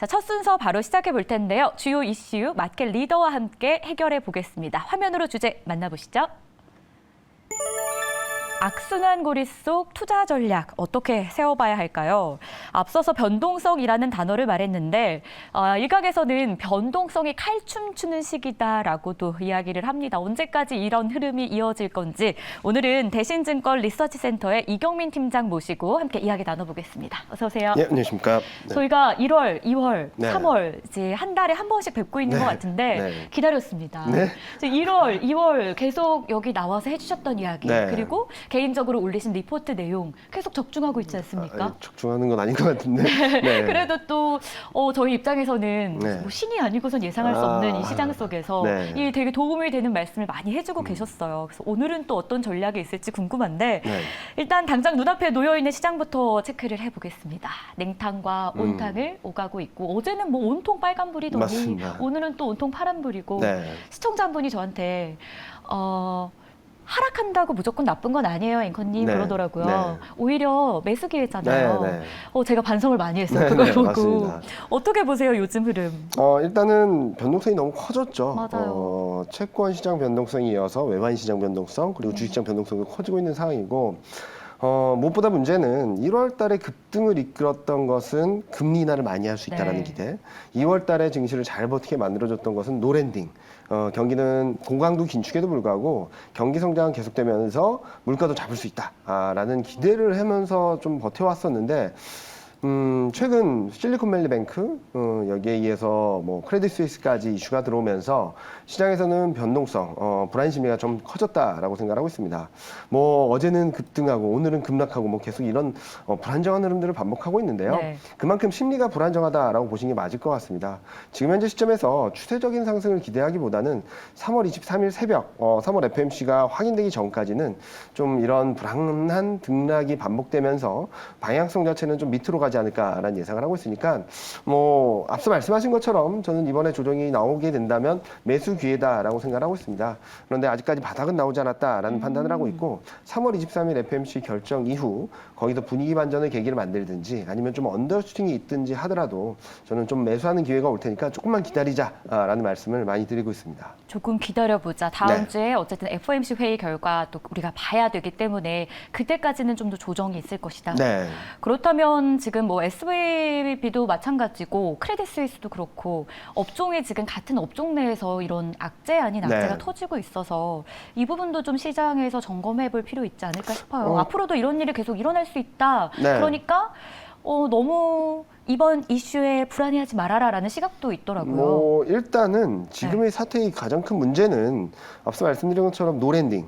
자, 첫 순서 바로 시작해 볼 텐데요. 주요 이슈 마켓 리더와 함께 해결해 보겠습니다. 화면으로 주제 만나보시죠. 악순환 고리 속 투자 전략 어떻게 세워봐야 할까요? 앞서서 변동성이라는 단어를 말했는데 일각에서는 변동성이 칼춤추는 시기다라고도 이야기를 합니다. 언제까지 이런 흐름이 이어질 건지 오늘은 대신증권 리서치센터의 이경민 팀장 모시고 함께 이야기 나눠보겠습니다. 어서 오세요. 네, 안녕하십니까. 네. 저희가 1월, 2월, 네. 3월 이제 한 달에 한 번씩 뵙고 있는 네. 것 같은데 네. 기다렸습니다. 네. 1월, 2월 계속 여기 나와서 해주셨던 이야기 네. 그리고 개인적으로 올리신 리포트 내용 계속 적중하고 있지 않습니까? 적중하는 건 아닌 것 같은데. 네. 그래도 또 저희 입장에서는 네. 뭐 신이 아니고선 예상할 수 없는 이 시장 속에서 네. 이 되게 도움이 되는 말씀을 많이 해주고 계셨어요. 그래서 오늘은 또 어떤 전략이 있을지 궁금한데 네. 일단 당장 눈앞에 놓여있는 시장부터 체크를 해보겠습니다. 냉탕과 온탕을 오가고 있고 어제는 뭐 온통 빨간불이더니 맞습니다. 오늘은 또 온통 파란불이고 네. 시청자 한 분이 저한테 하락한다고 무조건 나쁜 건 아니에요, 앵커님 네. 그러더라고요. 네. 오히려 매수 기회잖아요. 네, 네. 제가 반성을 많이 했어요, 네, 그걸 네, 보고. 맞습니다. 어떻게 보세요, 요즘 흐름? 일단은 변동성이 너무 커졌죠. 맞아요. 채권 시장 변동성이 이어서 외환 시장 변동성 그리고 주식시장 변동성이 커지고 있는 상황이고 무엇보다 문제는 1월 달에 급등을 이끌었던 것은 금리 인하를 많이 할 수 있다는 네. 기대. 2월 달에 증시를 잘 버티게 만들어줬던 것은 노랜딩. 경기는 고강도 긴축에도 불구하고 경기 성장은 계속되면서 물가도 잡을 수 있다라는 기대를 하면서 좀 버텨왔었는데 최근 실리콘밸리뱅크 여기에 의해서 뭐 크레딧 스위스까지 이슈가 들어오면서 시장에서는 변동성, 불안 심리가 좀 커졌다라고 생각하고 있습니다. 뭐 어제는 급등하고 오늘은 급락하고 뭐 계속 이런 불안정한 흐름들을 반복하고 있는데요. 네. 그만큼 심리가 불안정하다라고 보시는 게 맞을 것 같습니다. 지금 현재 시점에서 추세적인 상승을 기대하기보다는 3월 23일 새벽 3월 FMC가 확인되기 전까지는 좀 이런 불안한 등락이 반복되면서 방향성 자체는 좀 밑으로 가지 않을까라는 예상을 하고 있으니까 뭐 앞서 말씀하신 것처럼 저는 이번에 조정이 나오게 된다면 매수 기회다라고 생각하고 있습니다. 그런데 아직까지 바닥은 나오지 않았다라는 판단을 하고 있고 3월 23일 FMC 결정 이후 거기서 분위기 반전의 계기를 만들든지 아니면 좀 언더슈팅이 있든지 하더라도 저는 좀 매수하는 기회가 올 테니까 조금만 기다리자라는 말씀을 많이 드리고 있습니다. 조금 기다려보자. 다음 네. 주에 어쨌든 FOMC 회의 결과 또 우리가 봐야 되기 때문에 그때까지는 좀 더 조정이 있을 것이다. 네. 그렇다면 지금 뭐 SVB도 마찬가지고 크레딧 스위스도 그렇고 업종이 지금 같은 업종 내에서 이런 악재 아닌 악재가 네. 터지고 있어서 이 부분도 좀 시장에서 점검해 볼 필요 있지 않을까 싶어요. 앞으로도 이런 일이 계속 일어날 수 있다. 네. 그러니까 너무 이번 이슈에 불안해하지 말아라라는 시각도 있더라고요. 뭐 일단은 지금의 사태의 가장 큰 문제는 앞서 말씀드린 것처럼 노랜딩.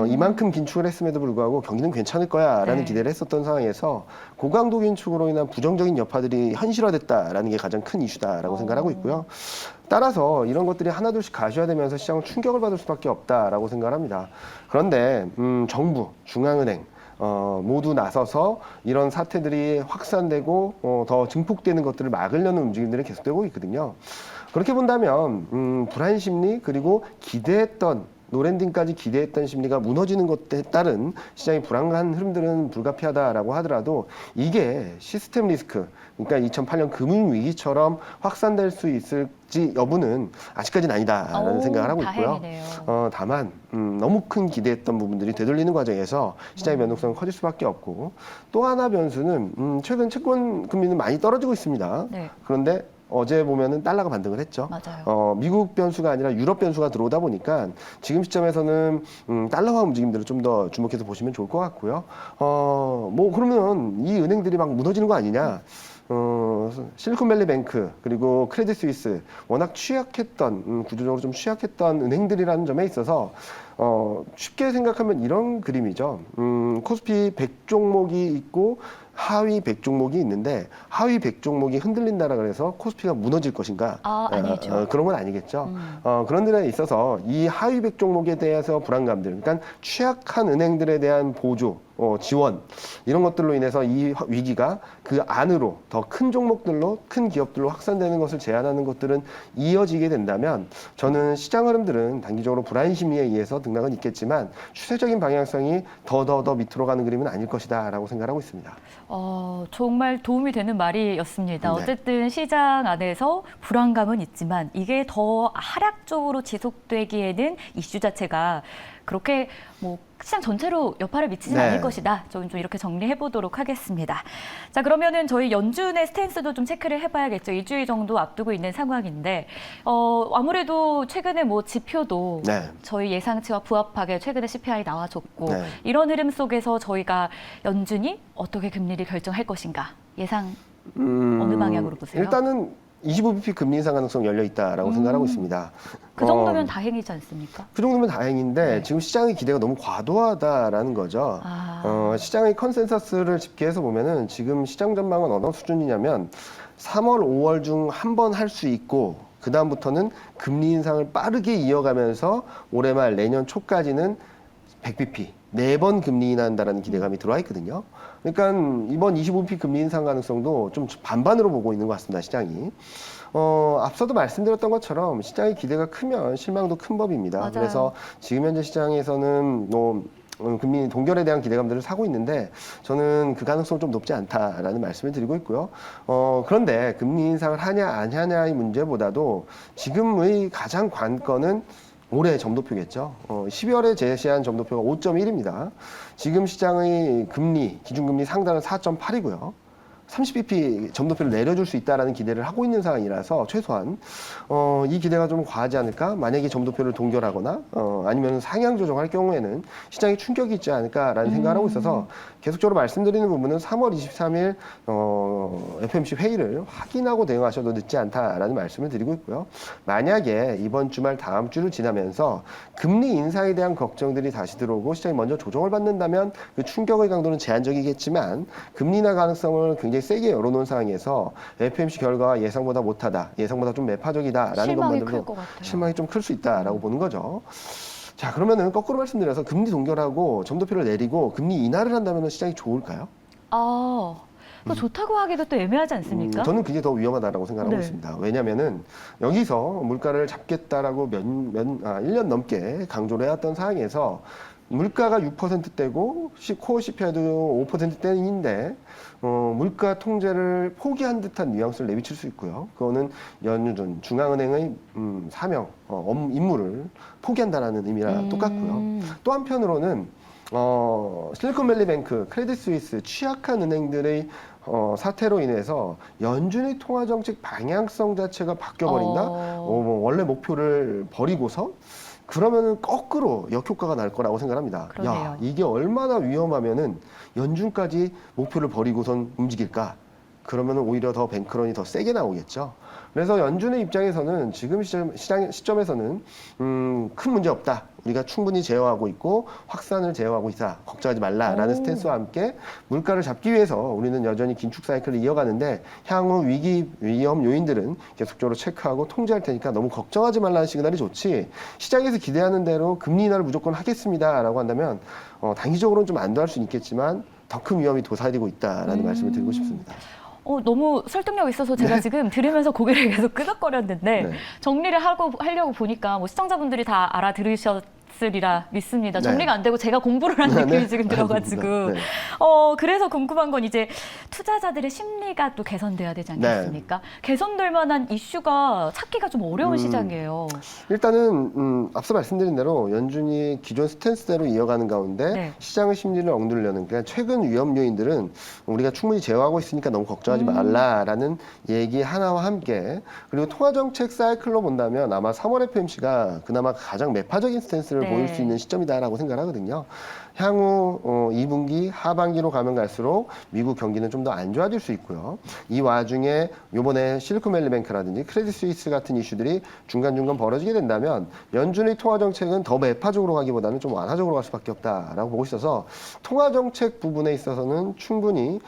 이만큼 긴축을 했음에도 불구하고 경기는 괜찮을 거야라는 네. 기대를 했었던 상황에서 고강도 긴축으로 인한 부정적인 여파들이 현실화됐다라는 게 가장 큰 이슈다라고 생각하고 있고요. 따라서 이런 것들이 하나둘씩 가시화되면서 시장은 충격을 받을 수밖에 없다라고 생각합니다. 그런데 정부, 중앙은행 모두 나서서 이런 사태들이 확산되고 더 증폭되는 것들을 막으려는 움직임들이 계속되고 있거든요. 그렇게 본다면 불안 심리 그리고 기대했던 노랜딩까지 기대했던 심리가 무너지는 것에 따른 시장의 불안한 흐름들은 불가피하다라고 하더라도 이게 시스템 리스크, 그러니까 2008년 금융위기처럼 확산될 수 있을지 여부는 아직까지는 아니다라는 생각을 하고 있고요. 다행이네요. 다만 너무 큰 기대했던 부분들이 되돌리는 과정에서 시장의 변동성은 커질 수밖에 없고 또 하나 변수는 최근 채권 금리는 많이 떨어지고 있습니다. 네. 그런데 어제 보면은 달러가 반등을 했죠. 맞아요. 미국 변수가 아니라 유럽 변수가 들어오다 보니까 지금 시점에서는 달러화 움직임들을 좀 더 주목해서 보시면 좋을 것 같고요. 뭐 그러면 이 은행들이 막 무너지는 거 아니냐? 실리콘밸리뱅크 그리고 크레딧 스위스 워낙 취약했던 구조적으로 좀 취약했던 은행들이라는 점에 있어서 쉽게 생각하면 이런 그림이죠. 코스피 100종목이 있고 하위 100종목이 있는데 하위 100종목이 흔들린다라 그래서 코스피가 무너질 것인가? 아니죠. 그런 건 아니겠죠. 그런 데에 있어서 이 하위 100종목에 대해서 불안감들, 그러니까 취약한 은행들에 대한 보조, 지원 이런 것들로 인해서 이 위기가 그 안으로 더 큰 종목들로 큰 기업들로 확산되는 것을 제한하는 것들은 이어지게 된다면 저는 시장 흐름들은 단기적으로 불안 심리에 의해서 등락은 있겠지만 추세적인 방향성이 더 밑으로 가는 그림은 아닐 것이다라고 생각하고 있습니다. 정말 도움이 되는 말이었습니다. 네. 어쨌든 시장 안에서 불안감은 있지만 이게 더 하락적으로 지속되기에는 이슈 자체가 그렇게 뭐 시장 전체로 여파를 미치진 네. 않을 것이다. 좀 이렇게 정리해 보도록 하겠습니다. 자, 그러면은 저희 연준의 스탠스도 좀 체크를 해봐야겠죠. 일주일 정도 앞두고 있는 상황인데 아무래도 최근에 뭐 지표도 네. 저희 예상치와 부합하게 최근에 CPI 나와줬고 네. 이런 흐름 속에서 저희가 연준이 어떻게 금리를 결정할 것인가 예상 어느 방향으로 보세요? 일단은 25bp 금리 인상 가능성 열려 있다라고 생각하고 있습니다. 그 정도면 다행이지 않습니까? 그 정도면 다행인데 네. 지금 시장의 기대가 너무 과도하다라는 거죠. 시장의 컨센서스를 집계해서 보면은 지금 시장 전망은 어느 수준이냐면 3월, 5월 중 한 번 할 수 있고 그 다음부터는 금리 인상을 빠르게 이어가면서 올해 말 내년 초까지는 100bp 4번 금리 인하한다라는 기대감이 들어와 있거든요. 그러니까 이번 25bp 금리 인상 가능성도 좀 반반으로 보고 있는 것 같습니다, 시장이. 앞서도 말씀드렸던 것처럼 시장의 기대가 크면 실망도 큰 법입니다. 맞아요. 그래서 지금 현재 시장에서는 금리 동결에 대한 기대감들을 사고 있는데 저는 그 가능성은 좀 높지 않다라는 말씀을 드리고 있고요. 그런데 금리 인상을 하냐 안 하냐의 문제보다도 지금의 가장 관건은 올해 점도표겠죠. 12월에 제시한 점도표가 5.1입니다. 지금 시장의 금리, 기준금리 상단은 4.8이고요. 30bp 점도표를 내려줄 수 있다라는 기대를 하고 있는 상황이라서 최소한 이 기대가 좀 과하지 않을까? 만약에 점도표를 동결하거나 아니면 상향 조정할 경우에는 시장에 충격이 있지 않을까라는 생각을 하고 있어서 계속적으로 말씀드리는 부분은 3월 23일 FOMC 회의를 확인하고 대응하셔도 늦지 않다라는 말씀을 드리고 있고요. 만약에 이번 주말 다음 주를 지나면서 금리 인상에 대한 걱정들이 다시 들어오고 시장이 먼저 조정을 받는다면 그 충격의 강도는 제한적이겠지만 금리 인하 가능성을 굉장히 세게 열어놓은 상황에서 FOMC 결과가 예상보다 못하다, 예상보다 좀 매파적이다라는 실망이 것만으로도 클 것 같아요. 실망이 좀 클 수 있다라고 보는 거죠. 자, 그러면은 거꾸로 말씀드려서 금리 동결하고 점도표를 내리고 금리 인하를 한다면 시장이 좋을까요? 또 좋다고 하기도 또 애매하지 않습니까? 저는 그게 더 위험하다고 생각하고 네. 있습니다. 왜냐면은 여기서 물가를 잡겠다라고 1년 넘게 강조를 해왔던 상황에서 물가가 6%대고 코어 CPI도 5%대인데 물가 통제를 포기한 듯한 뉘앙스를 내비칠 수 있고요. 그거는 연준 중앙은행의 사명, 임무를 포기한다라는 의미랑 똑같고요. 또 한편으로는 실리콘밸리뱅크, 크레딧 스위스 취약한 은행들의 사태로 인해서 연준의 통화 정책 방향성 자체가 바뀌어버린다. 원래 목표를 버리고서 그러면은 거꾸로 역효과가 날 거라고 생각합니다. 그러네요. 야, 이게 얼마나 위험하면은 연준까지 목표를 버리고선 움직일까? 그러면은 오히려 더 뱅크런이 더 세게 나오겠죠. 그래서 연준의 입장에서는 지금 시점에서는 큰 문제 없다. 우리가 충분히 제어하고 있고 확산을 제어하고 있다. 걱정하지 말라라는 스탠스와 함께 물가를 잡기 위해서 우리는 여전히 긴축 사이클을 이어가는데 향후 위기 위험 요인들은 계속적으로 체크하고 통제할 테니까 너무 걱정하지 말라는 시그널이 좋지. 시장에서 기대하는 대로 금리 인하를 무조건 하겠습니다라고 한다면 단기적으로는 좀 안도할 수는 있겠지만 더 큰 위험이 도사리고 있다라는 말씀을 드리고 싶습니다. 너무 설득력 있어서 제가 지금 들으면서 고개를 계속 끄덕거렸는데 네. 정리를 하려고 보니까 뭐 시청자분들이 다 알아들으셨으리라 믿습니다. 네. 정리가 안 되고 제가 공부를 한 느낌이 네. 지금 들어가지고 네. 그래서 궁금한 건 이제 투자자들의 심리가 또 개선돼야 되지 않겠습니까? 개선될 만한 이슈가 찾기가 좀 어려운 시장이에요. 일단은 앞서 말씀드린 대로 연준이 기존 스탠스대로 이어가는 가운데 네. 시장의 심리를 억누르려는 그냥 최근 위험 요인들은 우리가 충분히 제어하고 있으니까 너무 걱정하지 말라라는 얘기 하나와 함께 그리고 통화정책 사이클로 본다면 아마 3월 FOMC가 그나마 가장 매파적인 스탠스를 네. 보일 수 있는 시점이다라고 생각하거든요. 향후 2분기 하반기로 가면 갈수록 미국 경기는 좀 더 안 좋아질 수 있고요. 이 와중에 이번에 실리콘밸리뱅크라든지 크레딧 스위스 같은 이슈들이 중간중간 벌어지게 된다면 연준의 통화 정책은 더 매파적으로 가기보다는 좀 완화적으로 갈 수밖에 없다라고 보고 있어서 통화 정책 부분에 있어서는 충분히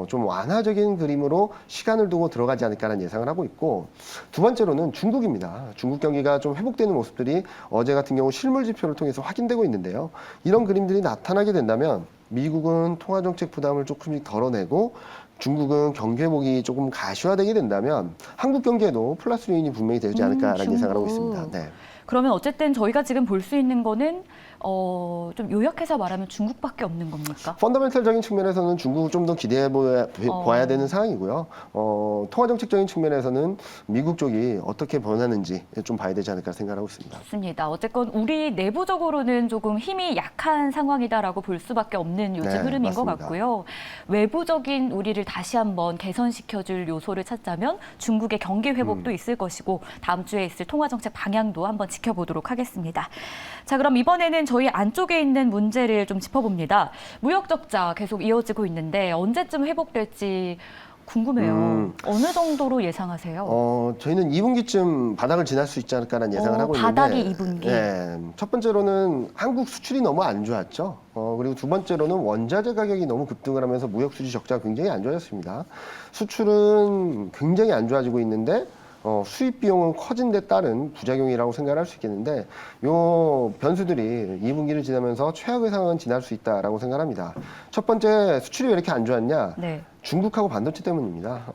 좀 완화적인 그림으로 시간을 두고 들어가지 않을까라는 예상을 하고 있고 두 번째로는 중국입니다. 중국 경기가 좀 회복되는 모습들이 어제 같은 경우 실물 지표를 통해서 확인되고 있는데요. 이런 그림들이 나타나게 된다면 미국은 통화정책 부담을 조금씩 덜어내고 중국은 경기 회복이 조금 가시화되게 된다면 한국 경제에도 플러스 요인이 분명히 되지 않을까라는 예상을 하고 있습니다. 네. 그러면 어쨌든 저희가 지금 볼 수 있는 거는 좀 요약해서 말하면 중국밖에 없는 겁니까? 펀더멘털적인 측면에서는 중국을 좀 더 기대해 봐야 되는 상황이고요. 통화정책적인 측면에서는 미국 쪽이 어떻게 변하는지 좀 봐야 되지 않을까 생각하고 있습니다. 맞습니다. 어쨌건 우리 내부적으로는 조금 힘이 약한 상황이다라고 볼 수밖에 없는 요즘 네, 흐름인 맞습니다. 것 같고요. 외부적인 우리를 다시 한번 개선시켜줄 요소를 찾자면 중국의 경기 회복도 있을 것이고 다음 주에 있을 통화정책 방향도 한번 지켜보도록 하겠습니다. 자, 그럼 이번에는 저희 안쪽에 있는 문제를 좀 짚어봅니다. 무역 적자 계속 이어지고 있는데 언제쯤 회복될지 궁금해요. 어느 정도로 예상하세요? 저희는 2분기쯤 바닥을 지날 수 있지 않을까라는 예상을 하고 있는데 바닥이 2분기. 네, 첫 번째로는 한국 수출이 너무 안 좋았죠. 그리고 두 번째로는 원자재 가격이 너무 급등을 하면서 무역 수지 적자가 굉장히 안 좋아졌습니다. 수출은 굉장히 안 좋아지고 있는데 수입 비용은 커진 데 따른 부작용이라고 생각할 수 있겠는데 요 변수들이 2분기를 지나면서 최악의 상황은 지날 수 있다라고 생각합니다. 첫 번째, 수출이 왜 이렇게 안 좋았냐? 네. 중국하고 반도체 때문입니다.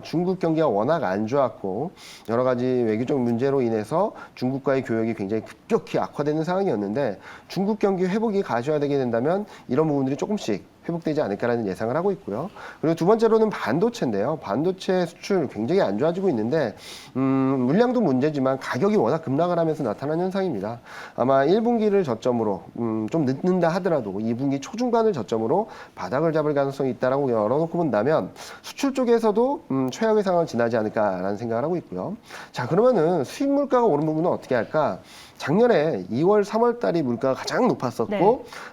중국 경기가 워낙 안 좋았고 여러 가지 외교적 문제로 인해서 중국과의 교역이 굉장히 급격히 악화되는 상황이었는데 중국 경기 회복이 가시화되게 된다면 이런 부분들이 조금씩 회복되지 않을까라는 예상을 하고 있고요. 그리고 두 번째로는 반도체인데요. 반도체 수출 굉장히 안 좋아지고 있는데 물량도 문제지만 가격이 워낙 급락을 하면서 나타난 현상입니다. 아마 1분기를 저점으로 좀 늦는다 하더라도 2분기 초중반을 저점으로 바닥을 잡을 가능성이 있다라고 열어놓고 본다면 수출 쪽에서도 최악의 상황을 지나지 않을까라는 생각을 하고 있고요. 자, 그러면은 수입 물가가 오른 부분은 어떻게 할까? 작년에 2월, 3월 달이 물가가 가장 높았었고 네.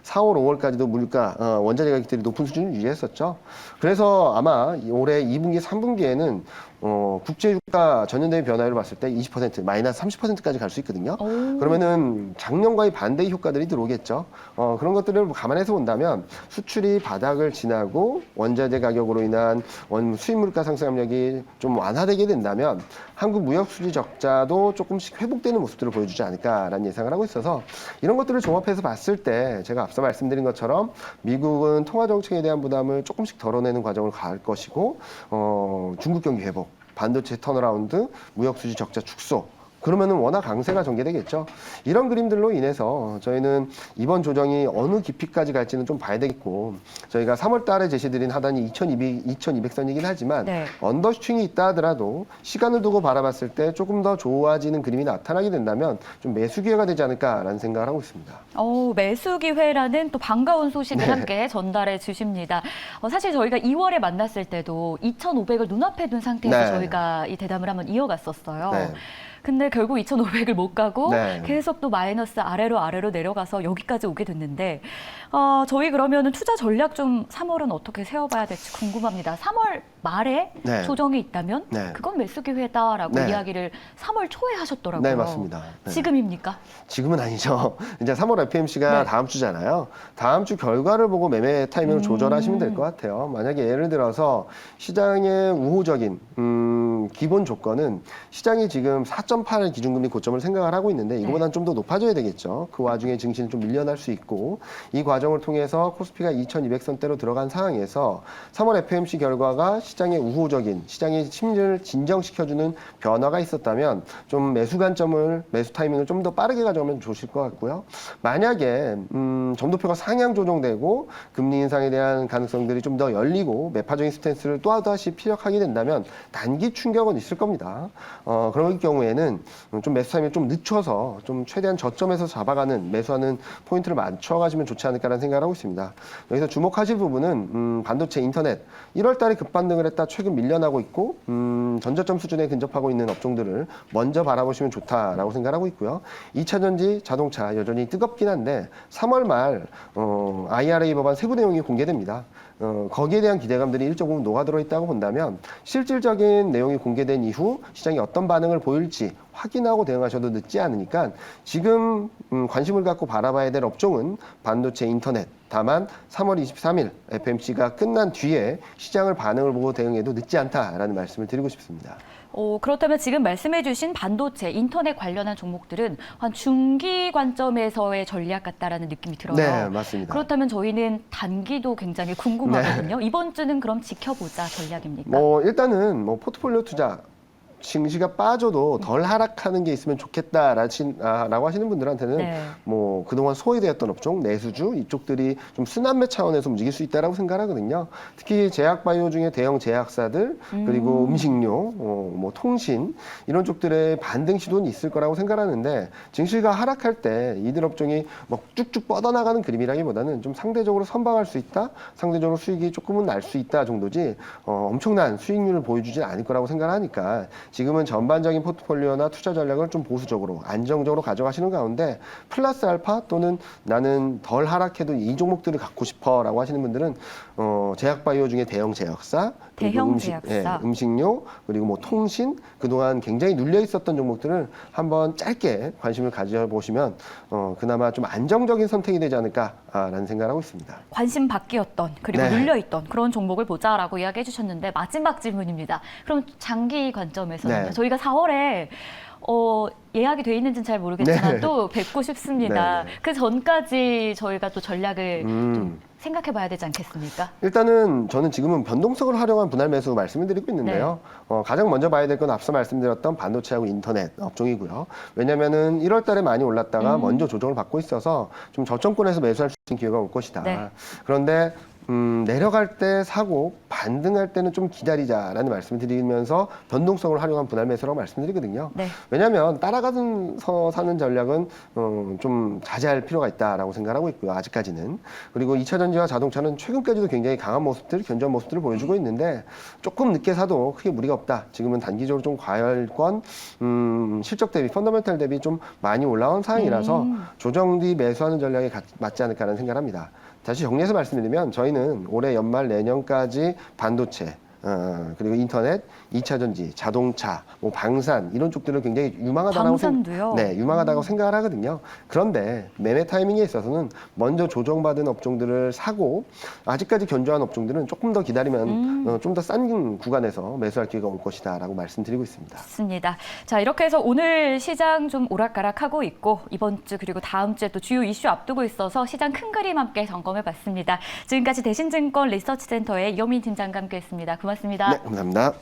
4월, 5월까지도 물가, 원자재 가격들이 높은 수준을 유지했었죠. 그래서 아마 올해 2분기, 3분기에는 국제유가 전년 대비 변화율을 봤을 때 20%, 마이너스 30%까지 갈 수 있거든요. 그러면은 작년과의 반대의 효과들이 들어오겠죠. 그런 것들을 감안해서 본다면 수출이 바닥을 지나고 원자재 가격으로 인한 수입 물가 상승 압력이 좀 완화되게 된다면 한국 무역 수지 적자도 조금씩 회복되는 모습들을 보여주지 않을까라는 예상을 하고 있어서 이런 것들을 종합해서 봤을 때 제가 앞서 말씀드린 것처럼 미국은 통화 정책에 대한 부담을 조금씩 덜어내는 과정을 갈 것이고 중국 경기 회복, 반도체 턴어라운드, 무역 수지 적자 축소. 그러면은 워낙 강세가 전개되겠죠. 이런 그림들로 인해서 저희는 이번 조정이 어느 깊이까지 갈지는 좀 봐야 되겠고 저희가 3월 달에 제시드린 하단이 2200선이긴 하지만 네. 언더슈팅이 있다 하더라도 시간을 두고 바라봤을 때 조금 더 좋아지는 그림이 나타나게 된다면 좀 매수 기회가 되지 않을까라는 생각을 하고 있습니다. 매수 기회라는 또 반가운 소식을 네. 함께 전달해 주십니다. 사실 저희가 2월에 만났을 때도 2,500을 눈앞에 둔 상태에서 네. 저희가 이 대담을 한번 이어갔었어요. 네. 근데 결국 2,500을 못 가고 네. 계속 또 마이너스 아래로 내려가서 여기까지 오게 됐는데 저희 그러면은 투자 전략 좀 3월은 어떻게 세워봐야 될지 궁금합니다. 3월 말에 네. 조정이 있다면 네. 그건 매수 기회다라고 네. 이야기를 3월 초에 하셨더라고요. 네, 맞습니다. 네. 지금입니까? 지금은 아니죠. 이제 3월 FMC가 네. 다음 주잖아요. 다음 주 결과를 보고 매매 타이밍을 조절하시면 될 것 같아요. 만약에 예를 들어서 시장의 우호적인 기본 조건은 시장이 지금 4.8 기준금리 고점을 생각을 하고 있는데 이거보다는 좀 더 높아져야 되겠죠. 그 와중에 증시는 좀 밀려날 수 있고 이 과정을 통해서 코스피가 2200선대로 들어간 상황에서 3월 FMC 결과가 시장의 우호적인 시장의 심리를 진정시켜주는 변화가 있었다면 좀 매수 관점을 매수 타이밍을 좀 더 빠르게 가져가면 좋으실 것 같고요. 만약에 점도표가 상향 조정되고 금리 인상에 대한 가능성들이 좀 더 열리고 매파적인 스탠스를 또다시 피력하게 된다면 단기 충격은 있을 겁니다. 그럴 경우에는 좀 매수 타이밍을 좀 늦춰서 좀 최대한 저점에서 잡아가는 매수하는 포인트를 맞춰가시면 좋지 않을까라는 생각을 하고 있습니다. 여기서 주목하실 부분은 반도체 인터넷 1월 달에 급반등을 했다 최근 밀려나고 있고 전저점 수준에 근접하고 있는 업종들을 먼저 바라보시면 좋다라고 생각하고 있고요. 2차 전지, 자동차 여전히 뜨겁긴 한데 3월 말 IRA 법안 세부 내용이 공개됩니다. 거기에 대한 기대감들이 일정 부분 녹아들어 있다고 본다면 실질적인 내용이 공개된 이후 시장이 어떤 반응을 보일지 확인하고 대응하셔도 늦지 않으니까 지금 관심을 갖고 바라봐야 될 업종은 반도체 인터넷. 다만 3월 23일 FMC가 끝난 뒤에 시장을 반응을 보고 대응해도 늦지 않다라는 말씀을 드리고 싶습니다. 그렇다면 지금 말씀해주신 반도체, 인터넷 관련한 종목들은 한 중기 관점에서의 전략 같다라는 느낌이 들어요. 네, 맞습니다. 그렇다면 저희는 단기도 굉장히 궁금하거든요. 이번 주는 그럼 지켜보자 전략입니까? 일단은 포트폴리오 투자 증시가 빠져도 덜 하락하는 게 있으면 좋겠다라고 하시는 분들한테는 네. 그동안 소외되었던 업종, 내수주 이쪽들이 좀 순환매 차원에서 움직일 수 있다라고 생각하거든요. 특히 제약바이오 중에 대형 제약사들 그리고 음식료, 통신 이런 쪽들의 반등 시도는 있을 거라고 생각하는데 증시가 하락할 때 이들 업종이 쭉쭉 뻗어나가는 그림이라기보다는 좀 상대적으로 선방할 수 있다, 상대적으로 수익이 조금은 날 수 있다 정도지 엄청난 수익률을 보여주지 않을 거라고 생각하니까. 지금은 전반적인 포트폴리오나 투자 전략을 좀 보수적으로 안정적으로 가져가시는 가운데 플러스 알파 또는 나는 덜 하락해도 이 종목들을 갖고 싶어라고 하시는 분들은 제약바이오 중에 대형 제약사, 대형 제약사, 음식료 그리고 통신 그동안 굉장히 눌려 있었던 종목들을 한번 짧게 관심을 가져보시면 그나마 좀 안정적인 선택이 되지 않을까라는 생각을 하고 있습니다. 관심 밖이었던 그리고 네. 눌려있던 그런 종목을 보자라고 이야기해 주셨는데 마지막 질문입니다. 그럼 장기 관점에서는요. 네. 저희가 4월에 예약이 돼 있는지는 잘 모르겠지만 네. 또 뵙고 싶습니다. 네, 네. 그 전까지 저희가 또 전략을 좀 생각해 봐야 되지 않겠습니까? 일단은 저는 지금은 변동성을 활용한 분할 매수 말씀을 드리고 있는데요. 가장 먼저 봐야 될 건 앞서 말씀드렸던 반도체하고 인터넷 업종이고요. 왜냐면은 1월 달에 많이 올랐다가 먼저 조정을 받고 있어서 좀 저점권에서 매수할 수 있는 기회가 올 것이다. 네. 그런데 내려갈 때 사고 반등할 때는 좀 기다리자라는 말씀을 드리면서 변동성을 활용한 분할 매수라고 말씀드리거든요. 네. 왜냐하면 따라가서 사는 전략은 좀 자제할 필요가 있다라고 생각하고 있고요. 아직까지는. 그리고 2차 전지와 자동차는 최근까지도 굉장히 강한 모습들, 견조한 모습들을 보여주고 있는데 조금 늦게 사도 크게 무리가 없다. 지금은 단기적으로 좀 과열권, 실적 대비, 펀더멘탈 대비 좀 많이 올라온 상황이라서 조정 뒤 매수하는 전략에 맞지 않을까라는 생각을 합니다. 다시 정리해서 말씀드리면 저희는 올해 연말 내년까지 반도체 그리고 인터넷, 2차 전지, 자동차, 방산 이런 쪽들을 굉장히 유망하다고 유망하다고 생각을 하거든요. 그런데 매매 타이밍에 있어서는 먼저 조정받은 업종들을 사고 아직까지 견조한 업종들은 조금 더 기다리면 좀 더 싼 구간에서 매수할 기회가 올 것이다라고 말씀드리고 있습니다. 좋습니다. 자, 이렇게 해서 오늘 시장 좀 오락가락하고 있고 이번 주 그리고 다음 주에 또 주요 이슈 앞두고 있어서 시장 큰 그림 함께 점검해 봤습니다. 지금까지 대신증권 리서치센터의 이호민 팀장과 함께했습니다. 고맙습니다. 네, 감사합니다.